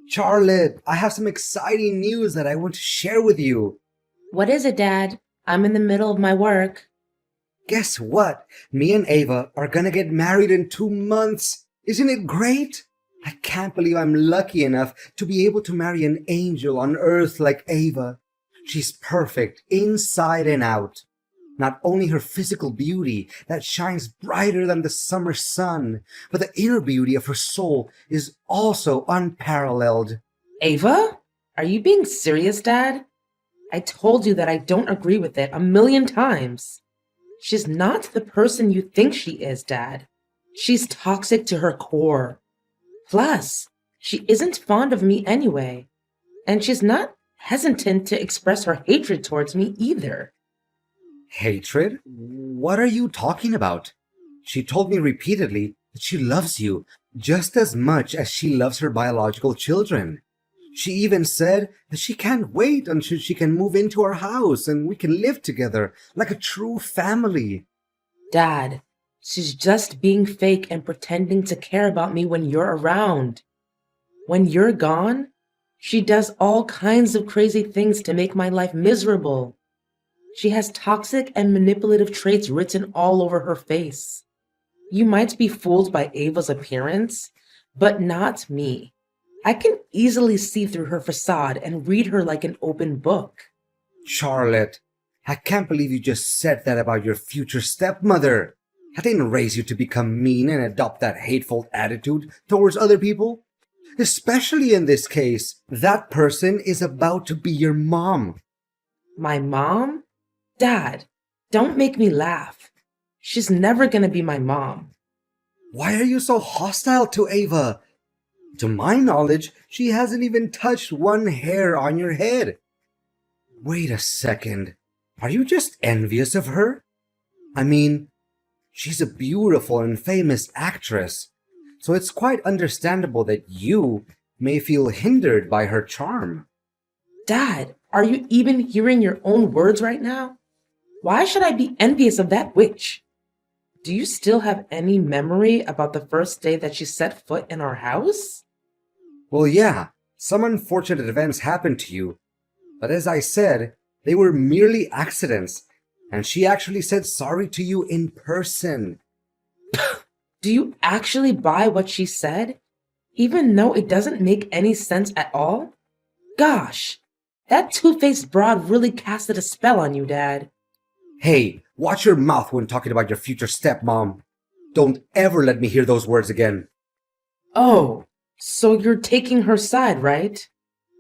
Charlotte, I have some exciting news that I want to share with you. What is it, Dad? I'm in the middle of my work. Guess what? Me and Ava are gonna get married in 2 months. Isn't it great? I can't believe I'm lucky enough to be able to marry an angel on earth like Ava. She's perfect inside and out. Not only her physical beauty that shines brighter than the summer sun, but the inner beauty of her soul is also unparalleled. Ava? Are you being serious, Dad? I told you that I don't agree with it a million times. She's not the person you think she is, Dad. She's toxic to her core. Plus, she isn't fond of me anyway. And she's not hesitant to express her hatred towards me either. Hatred? What are you talking about? She told me repeatedly that she loves you just as much as she loves her biological children. She even said that she can't wait until she can move into our house and we can live together like a true family. Dad, she's just being fake and pretending to care about me when you're around. When you're gone, she does all kinds of crazy things to make my life miserable. She has toxic and manipulative traits written all over her face. You might be fooled by Ava's appearance, but not me. I can easily see through her facade and read her like an open book. Charlotte, I can't believe you just said that about your future stepmother. I didn't raise you to become mean and adopt that hateful attitude towards other people. Especially in this case, that person is about to be your mom. My mom? Dad, don't make me laugh. She's never gonna be my mom. Why are you so hostile to Ava? To my knowledge, she hasn't even touched one hair on your head. Wait a second. Are you just envious of her? I mean, she's a beautiful and famous actress, so it's quite understandable that you may feel hindered by her charm. Dad, are you even hearing your own words right now? Why should I be envious of that witch? Do you still have any memory about the first day that she set foot in our house? Well, yeah, some unfortunate events happened to you, but as I said, they were merely accidents, and she actually said sorry to you in person. Do you actually buy what she said, even though it doesn't make any sense at all? Gosh, that two-faced broad really casted a spell on you, Dad. Hey, watch your mouth when talking about your future stepmom. Don't ever let me hear those words again. Oh, so you're taking her side, right?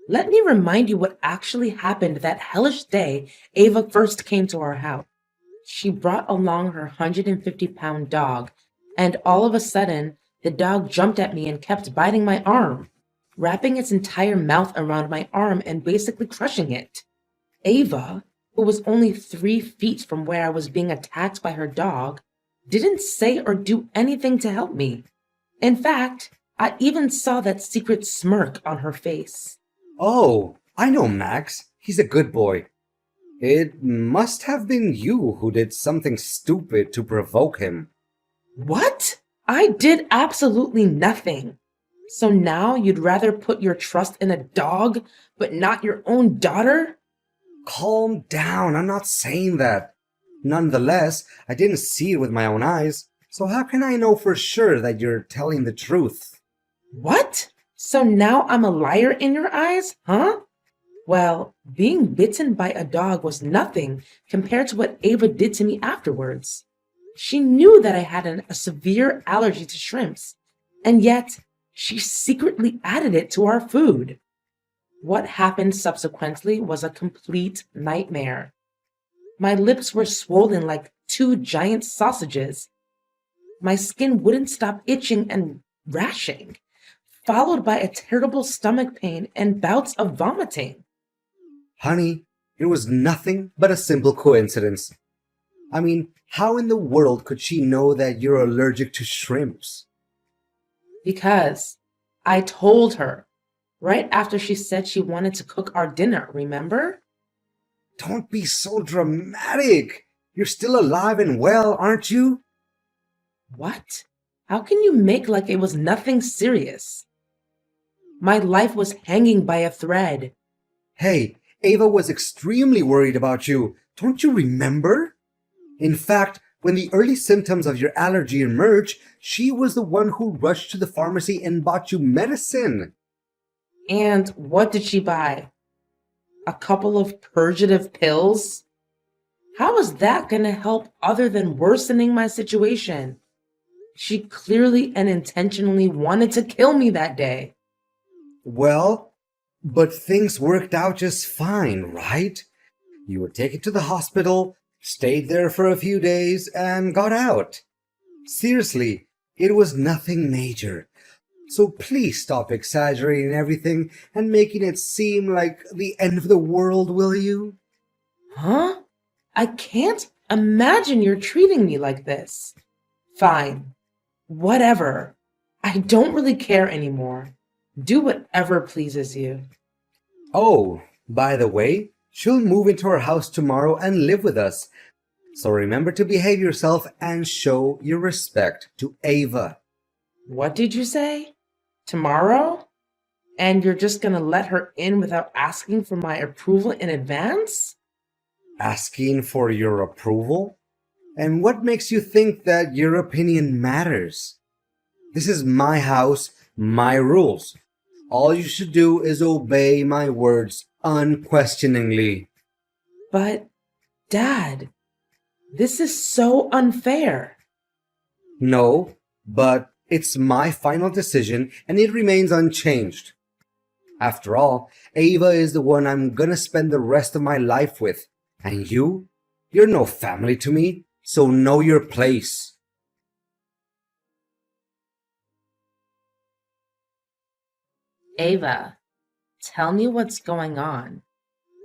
Let me remind you what actually happened that hellish day Ava first came to our house. She brought along her 150-pound dog, and all of a sudden, the dog jumped at me and kept biting my arm, wrapping its entire mouth around my arm and basically crushing it. Ava, who was only 3 feet from where I was being attacked by her dog, didn't say or do anything to help me. In fact, I even saw that secret smirk on her face. Oh, I know Max. He's a good boy. It must have been you who did something stupid to provoke him. What? I did absolutely nothing. So now you'd rather put your trust in a dog, but not your own daughter? Calm down, I'm not saying that. Nonetheless, I didn't see it with my own eyes, so how can I know for sure that you're telling the truth? What? So now I'm a liar in your eyes, huh? Well, being bitten by a dog was nothing compared to what Ava did to me afterwards. She knew that I had a severe allergy to shrimps, and yet she secretly added it to our food. What happened subsequently was a complete nightmare. My lips were swollen like two giant sausages. My skin wouldn't stop itching and rashing, followed by a terrible stomach pain and bouts of vomiting. Honey, it was nothing but a simple coincidence. I mean, how in the world could she know that you're allergic to shrimps? Because I told her right after she said she wanted to cook our dinner, remember? Don't be so dramatic. You're still alive and well, aren't you? What? How can you make like it was nothing serious? My life was hanging by a thread. Hey, Ava was extremely worried about you. Don't you remember? In fact, when the early symptoms of your allergy emerged, she was the one who rushed to the pharmacy and bought you medicine. And what did she buy? A couple of purgative pills? How is that going to help other than worsening my situation? She clearly and intentionally wanted to kill me that day. Well, but things worked out just fine, right? You were taken to the hospital, stayed there for a few days, and got out. Seriously, it was nothing major. So please stop exaggerating everything and making it seem like the end of the world, will you? Huh? I can't imagine you're treating me like this. Fine. Whatever. I don't really care anymore. Do whatever pleases you. Oh, by the way, she'll move into our house tomorrow and live with us. So remember to behave yourself and show your respect to Ava. What did you say? Tomorrow? And you're just gonna let her in without asking for my approval in advance? Asking for your approval? And what makes you think that your opinion matters? This is my house, my rules. All you should do is obey my words unquestioningly. But, Dad, this is so unfair. No, but it's my final decision and it remains unchanged. After all, Ava is the one I'm gonna spend the rest of my life with. And you're no family to me, so know your place. Ava, tell me what's going on.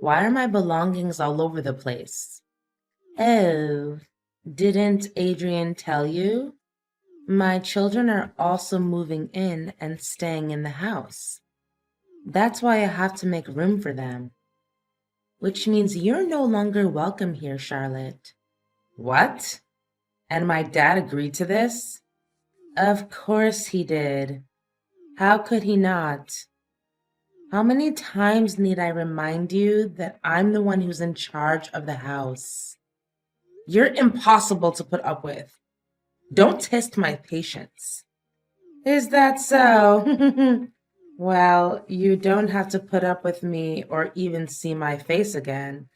Why are my belongings all over the place? Oh, didn't Adrian tell you? My children are also moving in and staying in the house. That's why I have to make room for them. Which means you're no longer welcome here, Charlotte. What? And my dad agreed to this? Of course he did. How could he not? How many times need I remind you that I'm the one who's in charge of the house? You're impossible to put up with. Don't test my patience. Is that so? Well, you don't have to put up with me or even see my face again,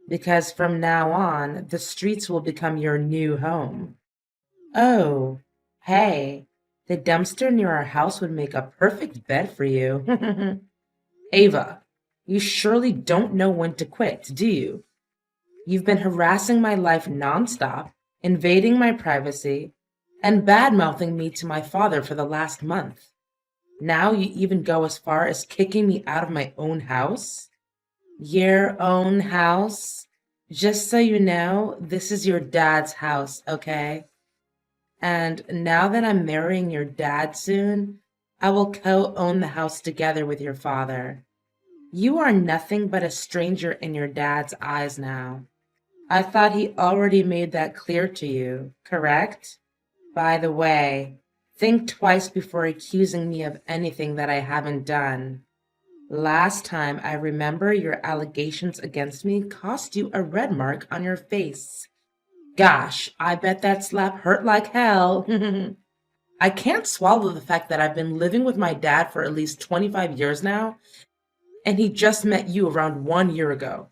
because from now on, the streets will become your new home. Oh, hey, the dumpster near our house would make a perfect bed for you. Ava, you surely don't know when to quit, do you? You've been harassing my life nonstop, invading my privacy, and bad-mouthing me to my father for the last month. Now you even go as far as kicking me out of my own house? Your own house? Just so you know, this is your dad's house, okay? And now that I'm marrying your dad soon, I will co-own the house together with your father. You are nothing but a stranger in your dad's eyes now. I thought he already made that clear to you, correct? By the way, think twice before accusing me of anything that I haven't done. Last time I remember your allegations against me cost you a red mark on your face. Gosh, I bet that slap hurt like hell. I can't swallow the fact that I've been living with my dad for at least 25 years now, and he just met you around 1 year ago.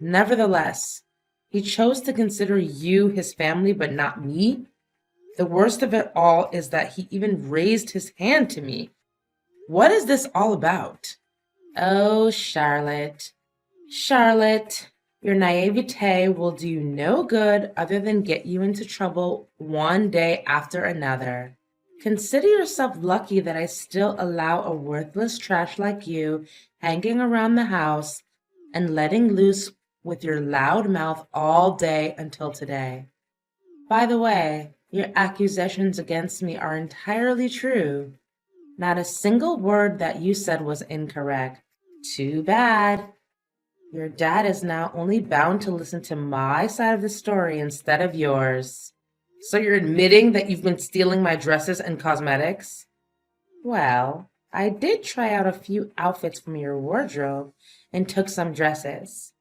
Nevertheless, he chose to consider you his family but not me. The worst of it all is that he even raised his hand to me. What is this all about? Oh, Charlotte. Charlotte, your naivete will do you no good other than get you into trouble one day after another. Consider yourself lucky that I still allow a worthless trash like you hanging around the house and letting loose with your loud mouth all day until today. By the way, your accusations against me are entirely true. Not a single word that you said was incorrect. Too bad. Your dad is now only bound to listen to my side of the story instead of yours. So you're admitting that you've been stealing my dresses and cosmetics? Well, I did try out a few outfits from your wardrobe and took some dresses.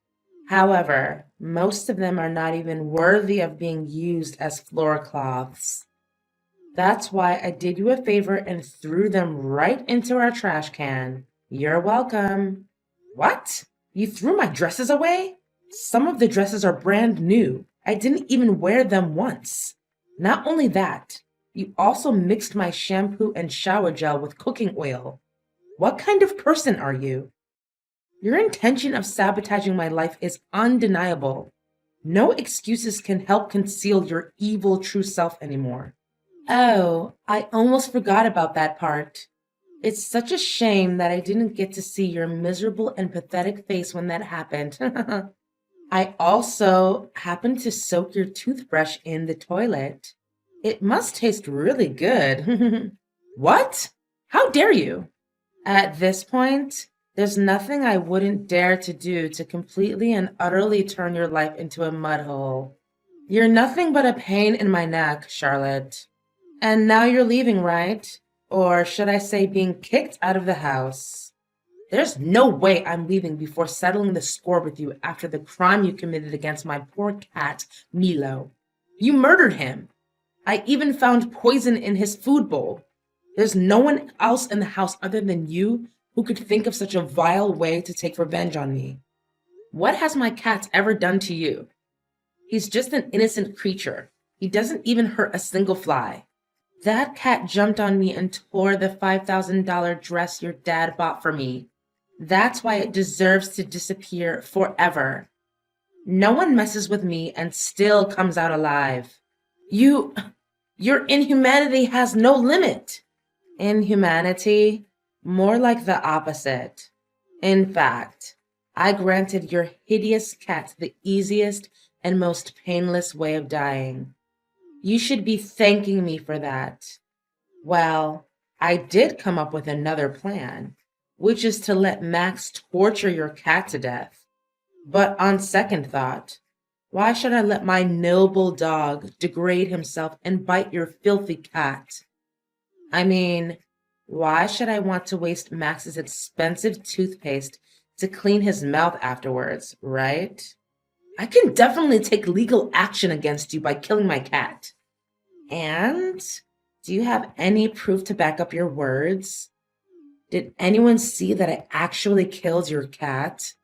However, most of them are not even worthy of being used as floor cloths. That's why I did you a favor and threw them right into our trash can. You're welcome. What? You threw my dresses away? Some of the dresses are brand new. I didn't even wear them once. Not only that, you also mixed my shampoo and shower gel with cooking oil. What kind of person are you? Your intention of sabotaging my life is undeniable. No excuses can help conceal your evil true self anymore. Oh, I almost forgot about that part. It's such a shame that I didn't get to see your miserable and pathetic face when that happened. I also happened to soak your toothbrush in the toilet. It must taste really good. What? How dare you? At this point, there's nothing I wouldn't dare to do to completely and utterly turn your life into a mud hole. You're nothing but a pain in my neck, Charlotte. And now you're leaving, right? Or should I say being kicked out of the house? There's no way I'm leaving before settling the score with you after the crime you committed against my poor cat, Milo. You murdered him. I even found poison in his food bowl. There's no one else in the house other than you who could think of such a vile way to take revenge on me. What has my cat ever done to you? He's just an innocent creature. He doesn't even hurt a single fly. That cat jumped on me and tore the $5,000 dress your dad bought for me. That's why it deserves to disappear forever. No one messes with me and still comes out alive. Your inhumanity has no limit. Inhumanity? More like the opposite. In fact, I granted your hideous cat the easiest and most painless way of dying. You should be thanking me for that. Well, I did come up with another plan, which is to let Max torture your cat to death. But on second thought, why should I let my noble dog degrade himself and bite your filthy cat? I mean, why should I want to waste Max's expensive toothpaste to clean his mouth afterwards, right? I can definitely take legal action against you by killing my cat. And do you have any proof to back up your words? Did anyone see that I actually killed your cat?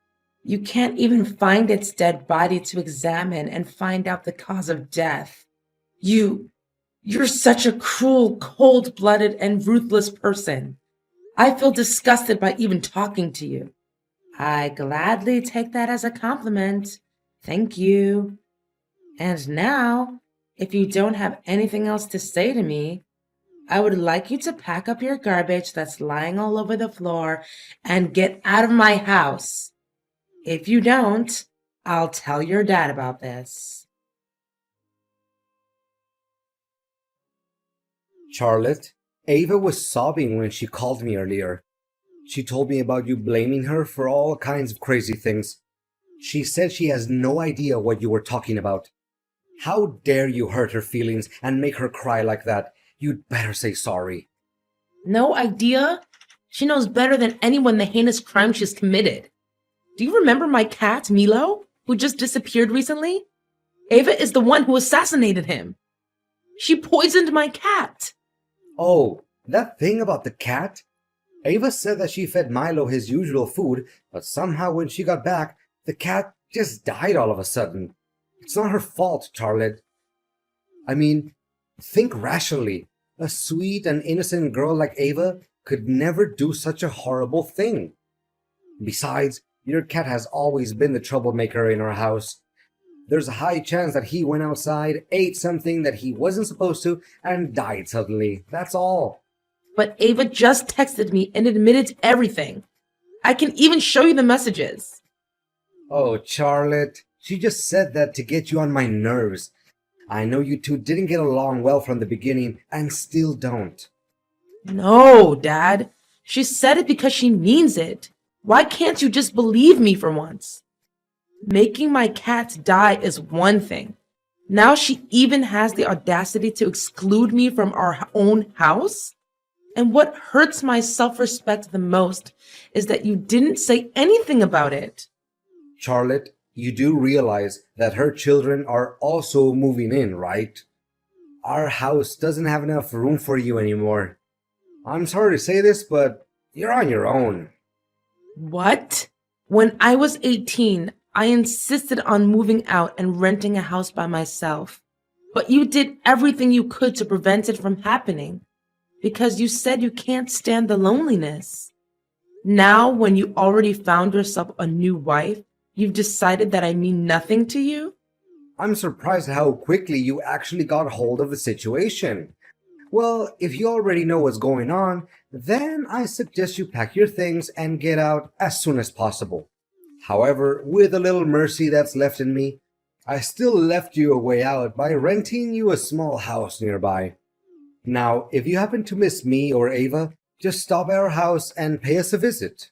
You can't even find its dead body to examine and find out the cause of death. You're such a cruel, cold-blooded, and ruthless person. I feel disgusted by even talking to you. I gladly take that as a compliment. Thank you. And now, if you don't have anything else to say to me, I would like you to pack up your garbage that's lying all over the floor and get out of my house. If you don't, I'll tell your dad about this. Charlotte, Ava was sobbing when she called me earlier. She told me about you blaming her for all kinds of crazy things. She said she has no idea what you were talking about. How dare you hurt her feelings and make her cry like that? You'd better say sorry. No idea? She knows better than anyone the heinous crime she's committed. Do you remember my cat, Milo, who just disappeared recently? Ava is the one who assassinated him. She poisoned my cat. Oh, that thing about the cat? Ava said that she fed Milo his usual food, but somehow when she got back, the cat just died all of a sudden. It's not her fault, Charlotte. I mean, think rationally. A sweet and innocent girl like Ava could never do such a horrible thing. Besides, your cat has always been the troublemaker in our house. There's a high chance that he went outside, ate something that he wasn't supposed to, and died suddenly. That's all. But Ava just texted me and admitted everything. I can even show you the messages. Oh, Charlotte, she just said that to get you on my nerves. I know you two didn't get along well from the beginning, and still don't. No, Dad. She said it because she means it. Why can't you just believe me for once? Making my cat die is one thing. Now she even has the audacity to exclude me from our own house? And what hurts my self-respect the most is that you didn't say anything about it. Charlotte, you do realize that her children are also moving in, right? Our house doesn't have enough room for you anymore. I'm sorry to say this, but you're on your own. What? When I was 18, I insisted on moving out and renting a house by myself. But you did everything you could to prevent it from happening because you said you can't stand the loneliness. Now, when you already found yourself a new wife, you've decided that I mean nothing to you? I'm surprised how quickly you actually got hold of the situation. Well, if you already know what's going on, then I suggest you pack your things and get out as soon as possible. However, with a little mercy that's left in me, I still left you a way out by renting you a small house nearby. Now, if you happen to miss me or Ava, just stop at our house and pay us a visit.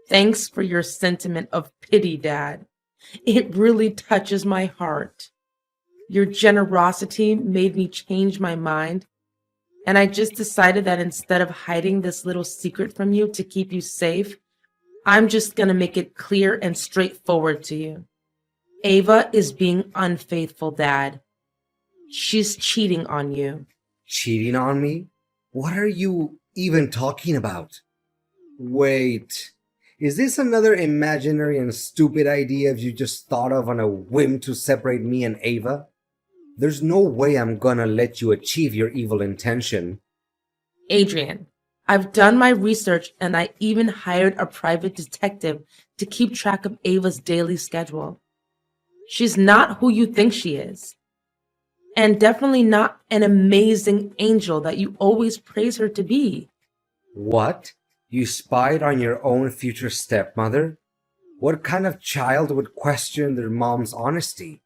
Thanks for your sentiment of pity, Dad. It really touches my heart. Your generosity made me change my mind, and I just decided that instead of hiding this little secret from you to keep you safe, I'm just gonna make it clear and straightforward to you. Ava is being unfaithful, Dad. She's cheating on you. Cheating on me? What are you even talking about? Wait, is this another imaginary and stupid idea you just thought of on a whim to separate me and Ava? There's no way I'm gonna let you achieve your evil intention. Adrian, I've done my research and I even hired a private detective to keep track of Ava's daily schedule. She's not who you think she is. And definitely not an amazing angel that you always praise her to be. What? You spied on your own future stepmother? What kind of child would question their mom's honesty?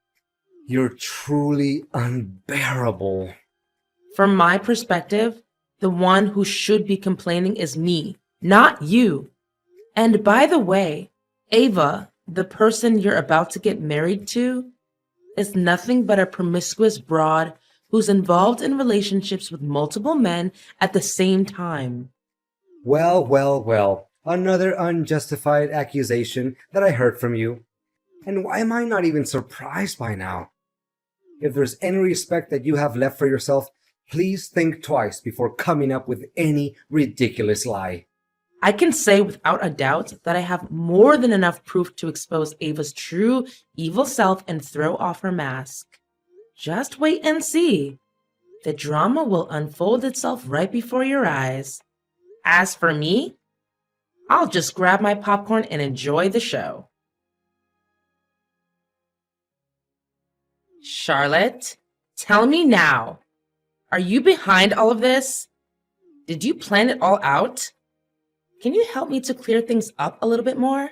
You're truly unbearable. From my perspective, the one who should be complaining is me, not you. And by the way, Ava, the person you're about to get married to, is nothing but a promiscuous broad who's involved in relationships with multiple men at the same time. Well, well, well. Another unjustified accusation that I heard from you. And why am I not even surprised by now? If there's any respect that you have left for yourself, please think twice before coming up with any ridiculous lie. I can say without a doubt that I have more than enough proof to expose Ava's true evil self and throw off her mask. Just wait and see. The drama will unfold itself right before your eyes. As for me, I'll just grab my popcorn and enjoy the show. Charlotte, tell me now. Are you behind all of this? Did you plan it all out? Can you help me to clear things up a little bit more?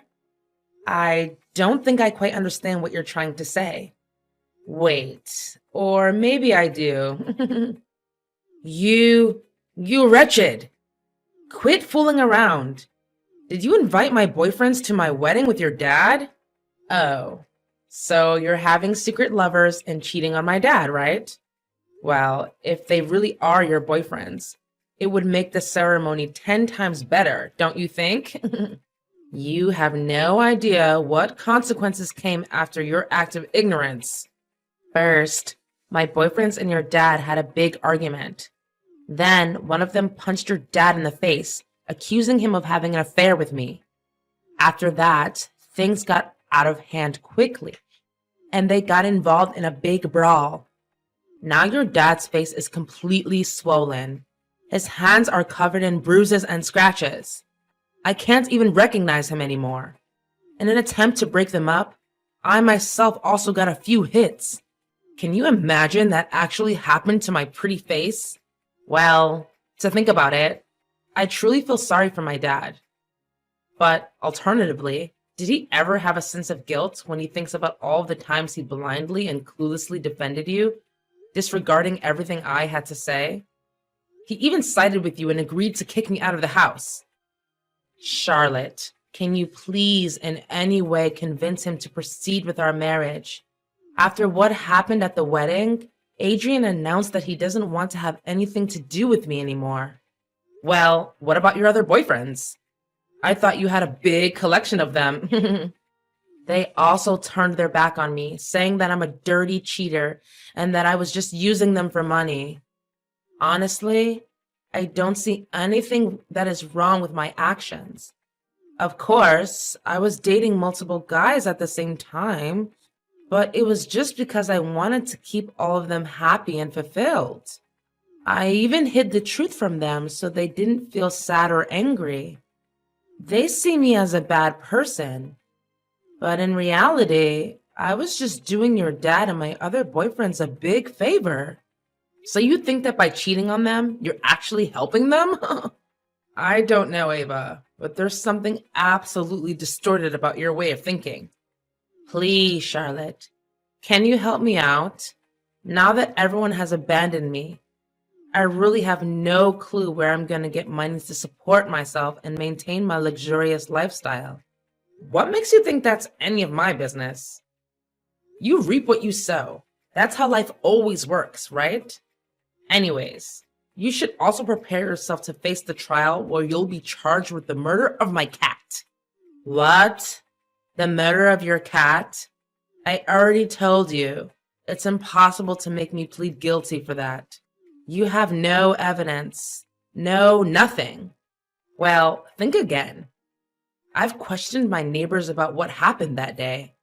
I don't think I quite understand what you're trying to say. Wait, or maybe I do. You wretched. Quit fooling around. Did you invite my boyfriends to my wedding with your dad? Oh, so you're having secret lovers and cheating on my dad, right? Well, if they really are your boyfriends, it would make the ceremony 10 times better, don't you think? You have no idea what consequences came after your act of ignorance. First, my boyfriends and your dad had a big argument. Then one of them punched your dad in the face, accusing him of having an affair with me. After that, things got out of hand quickly, and they got involved in a big brawl. Now your dad's face is completely swollen. His hands are covered in bruises and scratches. I can't even recognize him anymore. In an attempt to break them up, I myself also got a few hits. Can you imagine that actually happened to my pretty face? Well, to think about it, I truly feel sorry for my dad. But alternatively, did he ever have a sense of guilt when he thinks about all the times he blindly and cluelessly defended you, disregarding everything I had to say? He even sided with you and agreed to kick me out of the house. Charlotte, can you please in any way convince him to proceed with our marriage? After what happened at the wedding, Adrian announced that he doesn't want to have anything to do with me anymore. Well, what about your other boyfriends? I thought you had a big collection of them. They also turned their back on me, saying that I'm a dirty cheater and that I was just using them for money. Honestly, I don't see anything that is wrong with my actions. Of course, I was dating multiple guys at the same time, but it was just because I wanted to keep all of them happy and fulfilled. I even hid the truth from them so they didn't feel sad or angry. They see me as a bad person, but in reality, I was just doing your dad and my other boyfriends a big favor. So you think that by cheating on them, you're actually helping them? I don't know, Ava, but there's something absolutely distorted about your way of thinking. Please, Charlotte, can you help me out? Now that everyone has abandoned me, I really have no clue where I'm going to get money to support myself and maintain my luxurious lifestyle. What makes you think that's any of my business? You reap what you sow. That's how life always works, right? Anyways, you should also prepare yourself to face the trial where you'll be charged with the murder of my cat. What? The murder of your cat? I already told you. It's impossible to make me plead guilty for that. You have no evidence. No, nothing. Well, think again. I've questioned my neighbors about what happened that day.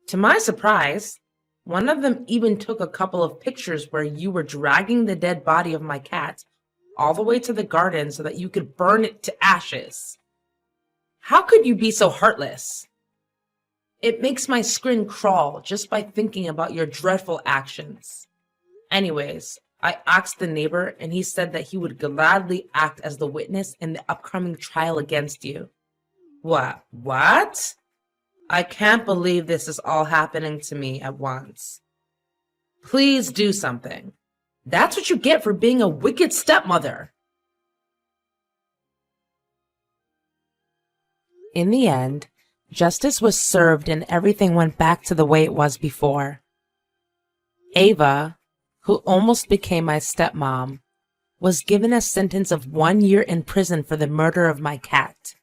To my surprise, one of them even took a couple of pictures where you were dragging the dead body of my cat all the way to the garden so that you could burn it to ashes. How could you be so heartless? It makes my skin crawl just by thinking about your dreadful actions. Anyways, I asked the neighbor and he said that he would gladly act as the witness in the upcoming trial against you. What? I can't believe this is all happening to me at once. Please do something. That's what you get for being a wicked stepmother. In the end, justice was served and everything went back to the way it was before. Ava, who almost became my stepmom, was given a sentence of 1 year in prison for the murder of my cat.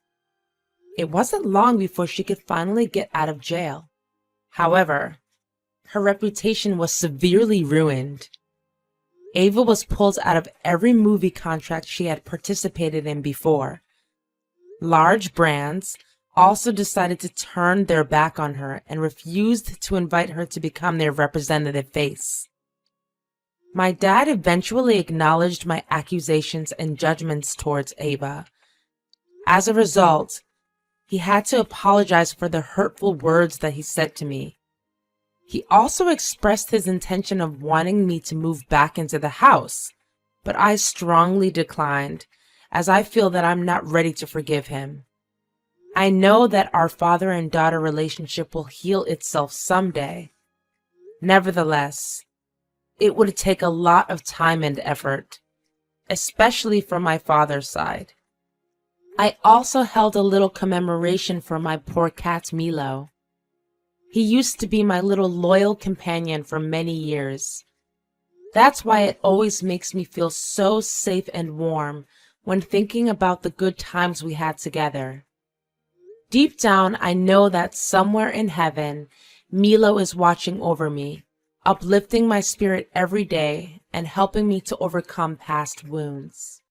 It wasn't long before she could finally get out of jail. However, her reputation was severely ruined. Ava was pulled out of every movie contract she had participated in before. Large brands also decided to turn their back on her and refused to invite her to become their representative face. My dad eventually acknowledged my accusations and judgments towards Ava. As a result, he had to apologize for the hurtful words that he said to me. He also expressed his intention of wanting me to move back into the house, but I strongly declined, as I feel that I'm not ready to forgive him. I know that our father and daughter relationship will heal itself someday. Nevertheless, it would take a lot of time and effort, especially from my father's side. I also held a little commemoration for my poor cat Milo. He used to be my little loyal companion for many years. That's why it always makes me feel so safe and warm when thinking about the good times we had together. Deep down, I know that somewhere in heaven, Milo is watching over me, uplifting my spirit every day and helping me to overcome past wounds.